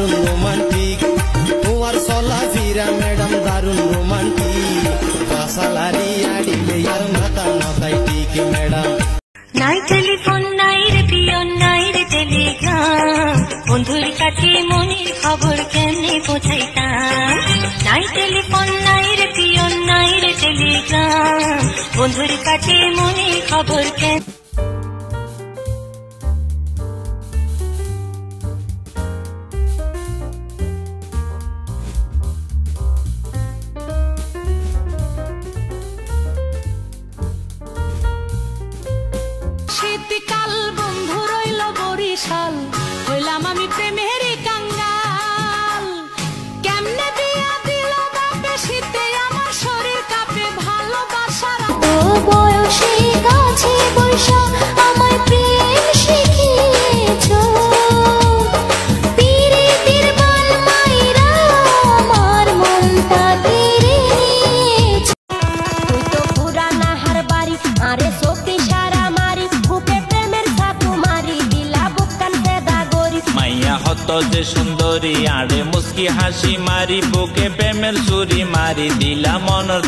দারুণ রোমান্টিক তোমার চলা ফিরা ম্যাডাম দারুণ রোমান্টিক বাসালারি আড়িলে আর মাথা মাথায় ঠিক ম্যাডাম নাই টেলিফোন নাই রে পিয়ন নাই রে টেলিগ্রাম বন্ধুর কাছে মনের খবর কেমনে পৌঁছাইতাম নাই টেলিফোন নাই রে পিয়ন নাই রে টেলিগ্রাম বন্ধুর কাছে মনের খবর কেমনে শীতকাল বন্ধু রইল বরিশাল হইলাম আমি প্রেমের কাঙ্গাল কেমনে বিয়া দিল বাপে শীতে আমার শরীর কাঁপে ভালোবাসার বয়সে গাছে বৈশা আমায় প্রেম শিখিয়েছো পীড়িতের বাল মাইরা আমার মনটা কেড়ে নিয়েছো তুই তো পুরানা হার বাড়ি আরে সত্যি সারা মারি বুকে প্রেমের ছাতু মারি দিলা বুকান পেদা গরি মাইয়া হত যে সুন্দরী আড়ে মুস্কি হাসি মারি বুকে প্রেমের ছুরি মারি দিলা মনর